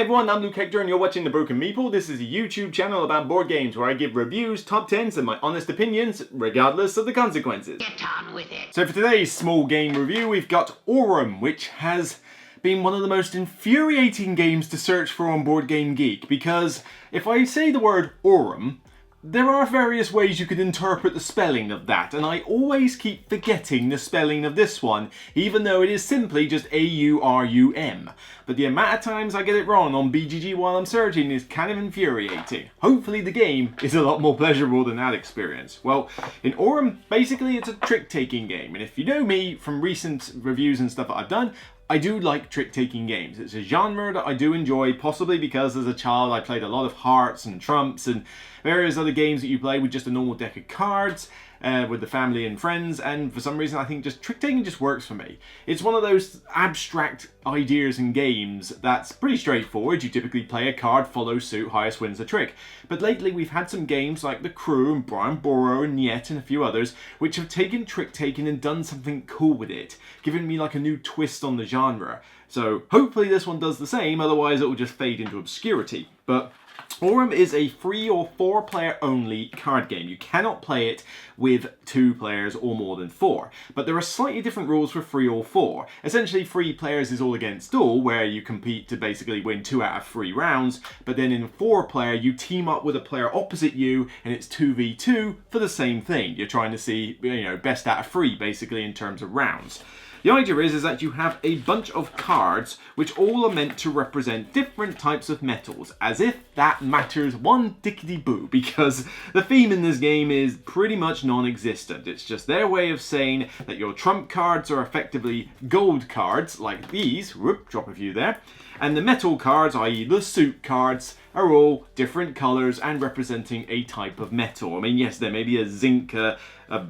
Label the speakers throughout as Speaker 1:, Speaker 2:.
Speaker 1: everyone, I'm Luke Hector and you're watching The Broken Meeple. This is a YouTube channel about board games where I give reviews, top 10s and my honest opinions, regardless of the consequences.
Speaker 2: Get on with it.
Speaker 1: So for today's small game review, we've got Aurum, which has been one of the most infuriating games to search for on Board Game Geek, because if I say the word Aurum, there are various ways you could interpret the spelling of that, and I always keep forgetting the spelling of this one, even though it is simply just A-U-R-U-M. But the amount of times I get it wrong on BGG while I'm searching is kind of infuriating. Hopefully the game is a lot more pleasurable than that experience. Well, in Aurum, basically it's a trick-taking game, and if you know me from recent reviews and stuff that I've done, I do like trick-taking games. It's a genre that I do enjoy, possibly because as a child I played a lot of hearts and trumps and various other games that you play with just a normal deck of cards with the family and friends, and for some reason I think just trick-taking just works for me. It's one of those abstract ideas and games that's pretty straightforward. You typically play a card, follow suit, highest wins the trick. But lately we've had some games like The Crew and Brian Borough and Yet and a few others which have taken trick-taking and done something cool with it, giving me like a new twist on the genre. So hopefully this one does the same, otherwise it will just fade into obscurity. But Aurum is a 3 or 4 player only card game. You cannot play it with 2 players or more than 4. But there are slightly different rules for 3 or 4. Essentially 3 players is all against all, where you compete to basically win 2 out of 3 rounds. But then in 4 player you team up with a player opposite you and it's 2v2 for the same thing. You're trying to see, best out of 3 basically in terms of rounds. The idea is that you have a bunch of cards which all are meant to represent different types of metals, as if that matters one dickety-boo, because the theme in this game is pretty much non-existent. It's just their way of saying that your trump cards are effectively gold cards, like these, whoop, drop a few there, and the metal cards, i.e. the suit cards, are all different colours and representing a type of metal. I mean, yes, there may be a zinc, a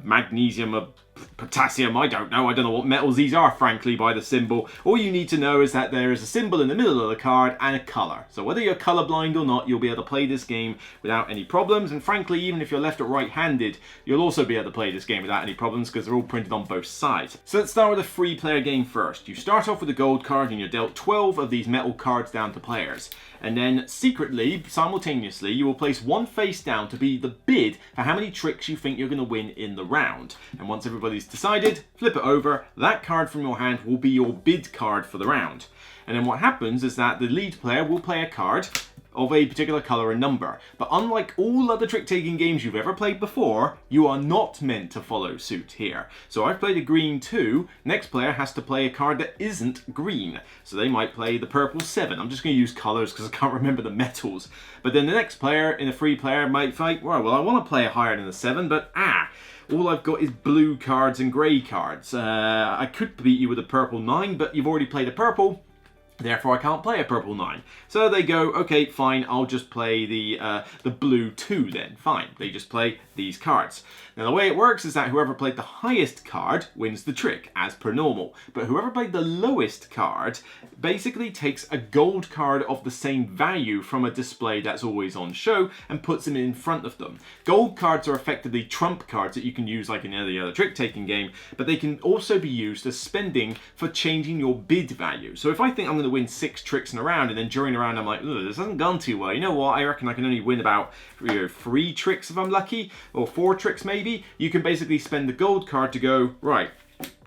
Speaker 1: magnesium, a potassium, I don't know what metals these are, frankly, by the symbol. All you need to know is that there is a symbol in the middle of the card and a colour. So whether you're colourblind or not, you'll be able to play this game without any problems, and frankly, even if you're left or right-handed, you'll also be able to play this game without any problems because they're all printed on both sides. So let's start with a 3-player game first. You start off with a gold card and you're dealt 12 of these metal cards down to players. And then secretly, simultaneously, you will place one face down to be the bid for how many tricks you think you're going to win in the round. And once everybody's decided, flip it over, that card from your hand will be your bid card for the round. And then what happens is that the lead player will play a card of a particular colour and number. But unlike all other trick-taking games you've ever played before, you are not meant to follow suit here. So I've played a green 2, next player has to play a card that isn't green. So they might play the purple 7. I'm just going to use colours because I can't remember the metals. But then the next player in a 3-player might fight, well, I want to play higher than a 7, but all I've got is blue cards and grey cards. I could beat you with a purple 9, but you've already played a purple. Therefore, I can't play a purple 9. So they go, okay, fine, I'll just play the blue 2 then. Fine, they just play these cards. Now, the way it works is that whoever played the highest card wins the trick, as per normal. But whoever played the lowest card basically takes a gold card of the same value from a display that's always on show and puts them in front of them. Gold cards are effectively trump cards that you can use like in any other trick-taking game, but they can also be used as spending for changing your bid value. So if I think I'm going to win 6 tricks in a round, and then during a round I'm like, this hasn't gone too well. You know what? I reckon I can only win about 3 tricks if I'm lucky, or 4 tricks maybe. You can basically spend the gold card to go, right,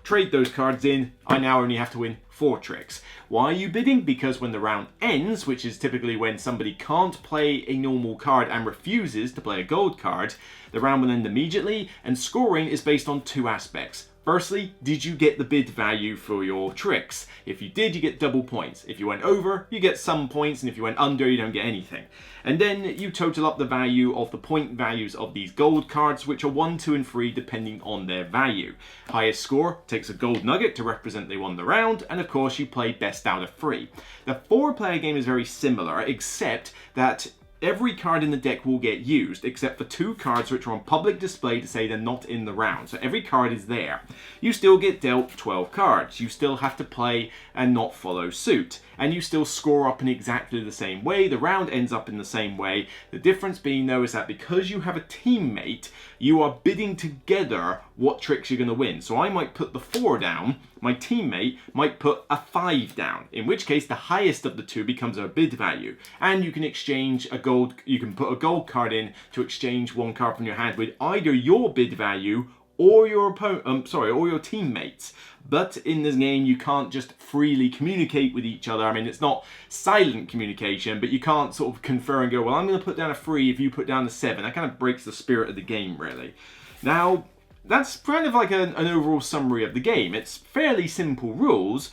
Speaker 1: trade those cards in. I now only have to win 4 tricks. Why are you bidding? Because when the round ends, which is typically when somebody can't play a normal card and refuses to play a gold card, the round will end immediately, and scoring is based on 2 aspects. Firstly, did you get the bid value for your tricks? If you did, you get double points. If you went over, you get some points, and if you went under, you don't get anything. And then you total up the value of the point values of these gold cards, which are 1, 2, and 3 depending on their value. Highest score takes a gold nugget to represent they won the round, and of course you play best out of 3. The 4-player game is very similar, except that every card in the deck will get used, except for 2 cards which are on public display to say they're not in the round. So every card is there. You still get dealt 12 cards. You still have to play and not follow suit. and you still score up in exactly the same way. The round ends up in the same way. The difference being though is that because you have a teammate, you are bidding together what tricks you're going to win. So I might put the 4 down, my teammate might put a 5 down, in which case the highest of the two becomes our bid value, and you can exchange a gold, you can put a gold card in to exchange one card from your hand with either your bid value or your opponent, or your teammates. But in this game, you can't just freely communicate with each other. I mean, it's not silent communication, but you can't sort of confer and go, well, I'm going to put down a 3 if you put down a 7. That kind of breaks the spirit of the game, really. Now, that's kind of like an overall summary of the game. It's fairly simple rules,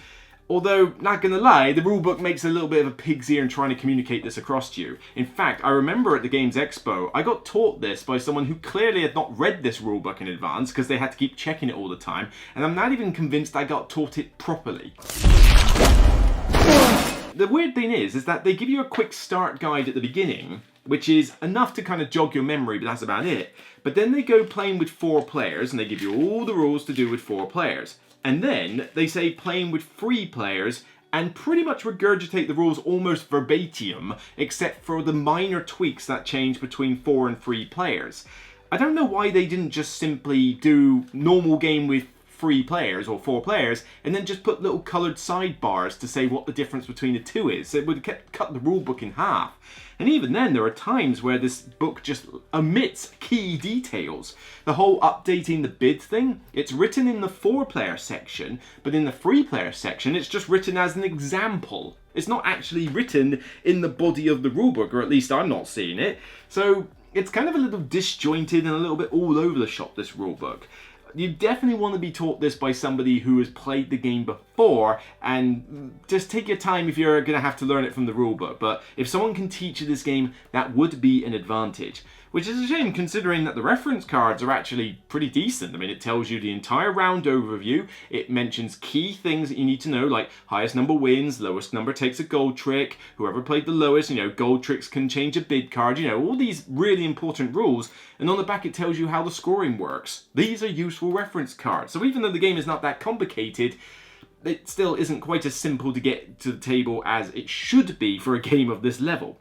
Speaker 1: although, not gonna lie, the rulebook makes a little bit of a pig's ear in trying to communicate this across to you. In fact, I remember at the Games Expo, I got taught this by someone who clearly had not read this rulebook in advance because they had to keep checking it all the time, and I'm not even convinced I got taught it properly. The weird thing is that they give you a quick start guide at the beginning, which is enough to kind of jog your memory, but that's about it. But then they go playing with 4 players, and they give you all the rules to do with 4 players. And then they say playing with 3 players and pretty much regurgitate the rules almost verbatim, except for the minor tweaks that change between 4 and 3 players. I don't know why they didn't just simply do normal game with 3 players or 4 players and then just put little coloured sidebars to say what the difference between the two is. It would cut the rulebook in half. And even then, there are times where this book just omits key details. The whole updating the bid thing, it's written in the 4-player section, but in the 3-player section, it's just written as an example. It's not actually written in the body of the rulebook, or at least I'm not seeing it. So it's kind of a little disjointed and a little bit all over the shop, this rulebook. You definitely want to be taught this by somebody who has played the game before, and just take your time if you're going to have to learn it from the rulebook. But if someone can teach you this game, that would be an advantage. Which is a shame considering that the reference cards are actually pretty decent. I mean, it tells you the entire round overview. It mentions key things that you need to know, like highest number wins, lowest number takes a gold trick, whoever played the lowest, gold tricks can change a bid card, all these really important rules. And on the back it tells you how the scoring works. These are useful reference cards. So even though the game is not that complicated, it still isn't quite as simple to get to the table as it should be for a game of this level.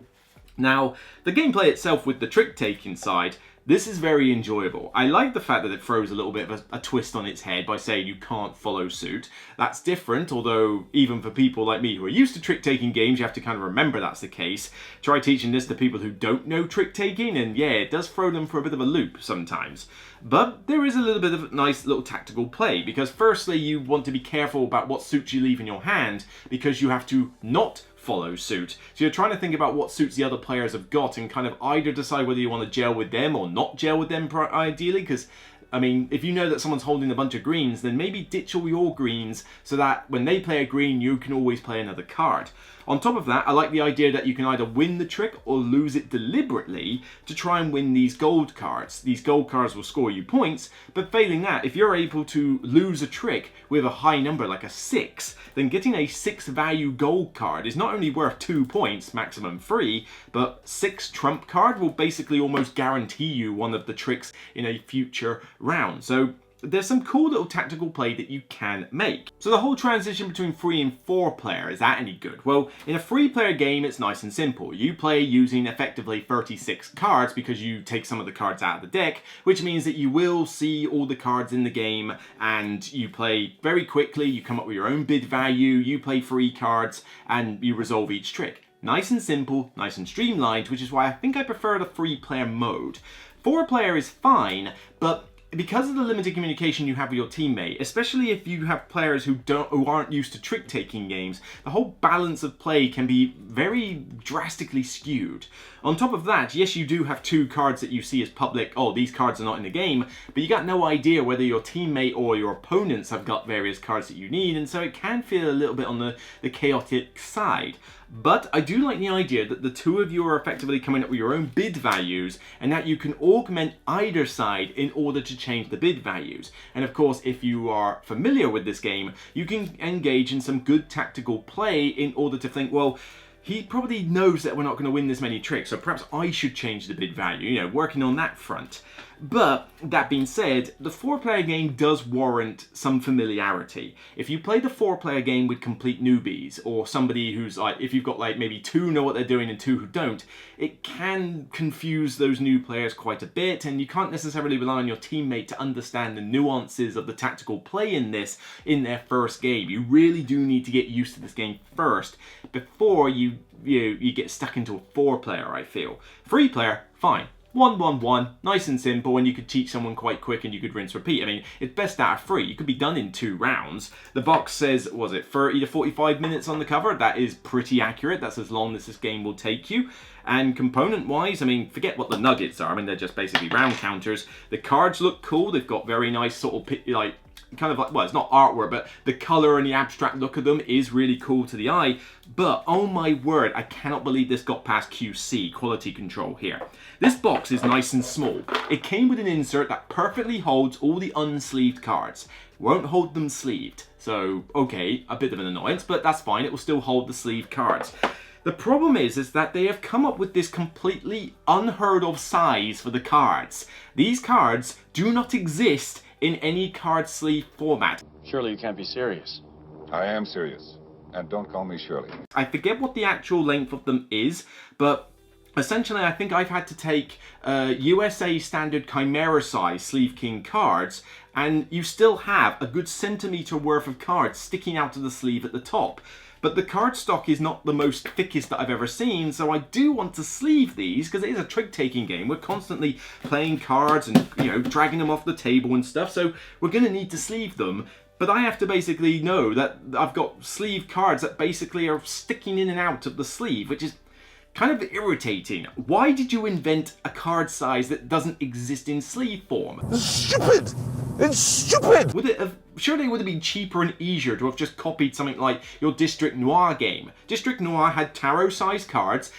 Speaker 1: Now, the gameplay itself with the trick-taking side, this is very enjoyable. I like the fact that it throws a little bit of a twist on its head by saying you can't follow suit. That's different, although even for people like me who are used to trick-taking games, you have to kind of remember that's the case. Try teaching this to people who don't know trick-taking, and yeah, it does throw them for a bit of a loop sometimes. But there is a little bit of a nice little tactical play, because firstly you want to be careful about what suits you leave in your hand, because you have to not follow suit. So you're trying to think about what suits the other players have got and kind of either decide whether you want to gel with them or not gel with them ideally, because I mean, if you know that someone's holding a bunch of greens, then maybe ditch all your greens so that when they play a green, you can always play another card. On top of that, I like the idea that you can either win the trick or lose it deliberately to try and win these gold cards. These gold cards will score you points, but failing that, if you're able to lose a trick with a high number like a 6, then getting a 6 value gold card is not only worth 2 points, maximum 3, but 6 trump card will basically almost guarantee you one of the tricks in a future round. So there's some cool little tactical play that you can make. So the whole transition between 3 and 4 player, is that any good? Well, in a 3-player game, it's nice and simple. You play using effectively 36 cards because you take some of the cards out of the deck, which means that you will see all the cards in the game and you play very quickly, you come up with your own bid value, you play 3 cards and you resolve each trick. Nice and simple, nice and streamlined, which is why I think I prefer the 3-player mode. 4-player is fine, but because of the limited communication you have with your teammate, especially if you have players who aren't used to trick-taking games, the whole balance of play can be very drastically skewed. On top of that, yes, you do have 2 cards that you see as public, oh, these cards are not in the game, but you got no idea whether your teammate or your opponents have got various cards that you need, and so it can feel a little bit on the chaotic side. But I do like the idea that the 2 of you are effectively coming up with your own bid values and that you can augment either side in order to change the bid values. And of course, if you are familiar with this game, you can engage in some good tactical play in order to think, well, he probably knows that we're not going to win this many tricks, so perhaps I should change the bid value, working on that front. But that being said, the 4-player game does warrant some familiarity. If you play the 4-player game with complete newbies, or somebody who's like, if you've got like maybe 2 know what they're doing and 2 who don't, it can confuse those new players quite a bit, and you can't necessarily rely on your teammate to understand the nuances of the tactical play in this in their first game. You really do need to get used to this game first before you get stuck into a 4-player, I feel. 3-player, fine. 1-1-1, nice and simple, and you could teach someone quite quick and you could rinse repeat. I mean, it's best out of 3. You could be done in 2 rounds. The box says, was it 30 to 45 minutes on the cover? That is pretty accurate. That's as long as this game will take you. And component-wise, I mean, forget what the nuggets are. I mean, they're just basically round counters. The cards look cool. They've got very nice sort of, like, kind of like, well, it's not artwork, but the color and the abstract look of them is really cool to the eye. But, oh my word, I cannot believe this got past QC, quality control here. This box is nice and small. It came with an insert that perfectly holds all the unsleeved cards. Won't hold them sleeved. So, okay, a bit of an annoyance, but that's fine. It will still hold the sleeved cards. The problem is that they have come up with this completely unheard of size for the cards. These cards do not exist in any card sleeve format.
Speaker 2: Surely you can't be serious.
Speaker 3: I am serious. And don't call me Shirley.
Speaker 1: I forget what the actual length of them is, but essentially I think I've had to take USA standard Chimera size Sleeve King cards, and you still have a good centimetre worth of cards sticking out of the sleeve at the top. But the cardstock is not the most thickest that I've ever seen, so I do want to sleeve these because it is a trick-taking game. We're constantly playing cards and, you know, dragging them off the table and stuff, so we're going to need to sleeve them. But I have to basically know that I've got sleeve cards that basically are sticking in and out of the sleeve, which is kind of irritating. Why did you invent a card size that doesn't exist in sleeve form?
Speaker 4: It's stupid! It's stupid!
Speaker 1: Surely it would have been cheaper and easier to have just copied something like your District Noir game. District Noir had tarot-sized cards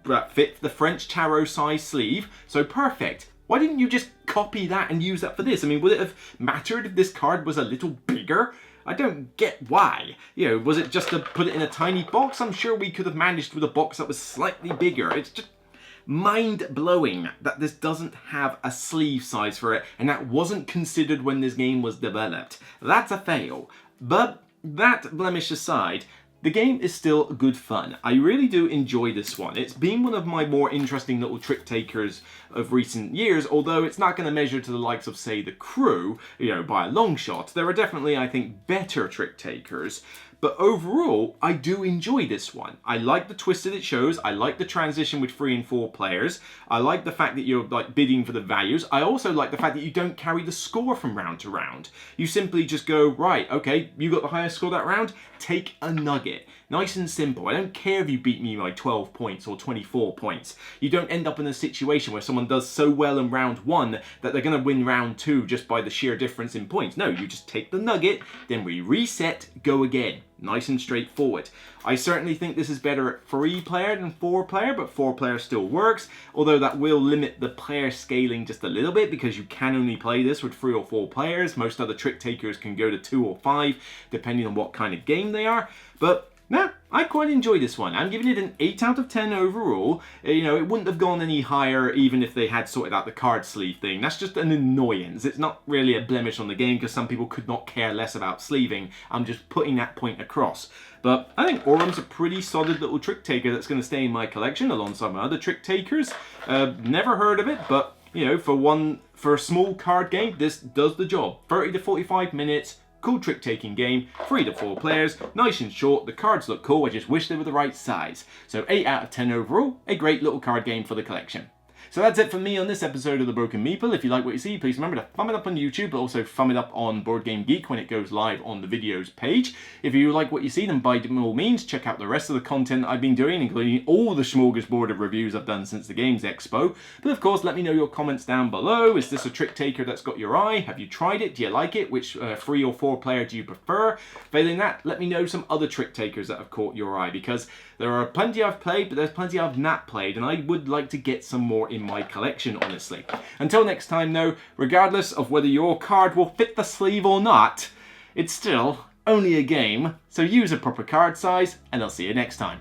Speaker 1: that fit the French tarot-sized sleeve, so perfect. Why didn't you just copy that and use that for this? I mean, would it have mattered if this card was a little bigger? I don't get why. You know, was it just to put it in a tiny box? I'm sure we could have managed with a box that was slightly bigger. It's just mind-blowing that this doesn't have a sleeve size for it, and that wasn't considered when this game was developed. That's a fail. But that blemish aside, the game is still good fun. I really do enjoy this one. It's been one of my more interesting little trick takers of recent years, although it's not going to measure to the likes of, say, The Crew, you know, by a long shot. There are definitely, I think, better trick takers. But overall, I do enjoy this one. I like the twist that it shows. I like the transition with 3 and 4 players. I like the fact that you're like bidding for the values. I also like the fact that you don't carry the score from round to round. You simply just go, right, okay, you got the highest score that round, take a nugget. Nice and simple. I don't care if you beat me by 12 points or 24 points. You don't end up in a situation where someone does so well in round 1 that they're going to win round 2 just by the sheer difference in points. No, you just take the nugget, then we reset, go again. Nice and straightforward. I certainly think this is better at 3-player than 4-player, but 4-player still works, although that will limit the player scaling just a little bit because you can only play this with 3 or 4 players. Most other trick takers can go to 2 or 5, depending on what kind of game they are. But nah, I quite enjoy this one. I'm giving it an 8 out of 10 overall. You know, it wouldn't have gone any higher even if they had sorted out the card sleeve thing. That's just an annoyance. It's not really a blemish on the game because some people could not care less about sleeving. I'm just putting that point across. But I think Aurum's a pretty solid little trick taker that's going to stay in my collection alongside my other trick takers. Never heard of it, but you know, for a small card game, this does the job. 30 to 45 minutes. Cool trick-taking game, 3 to 4 players, nice and short, the cards look cool, I just wish they were the right size. So 8 out of 10 overall, a great little card game for the collection. So that's it for me on this episode of The Broken Meeple. If you like what you see, please remember to thumb it up on YouTube, but also thumb it up on Board Game Geek when it goes live on the videos page. If you like what you see, then by all means, check out the rest of the content I've been doing, including all the smorgasbord of reviews I've done since the Games Expo. But of course, let me know your comments down below. Is this a trick taker that's got your eye? Have you tried it? Do you like it? Which 3 or 4 player do you prefer? Failing that, let me know some other trick takers that have caught your eye, because there are plenty I've played, but there's plenty I've not played, and I would like to get some more in my collection, honestly. Until next time, though, regardless of whether your card will fit the sleeve or not, it's still only a game, so use a proper card size, and I'll see you next time.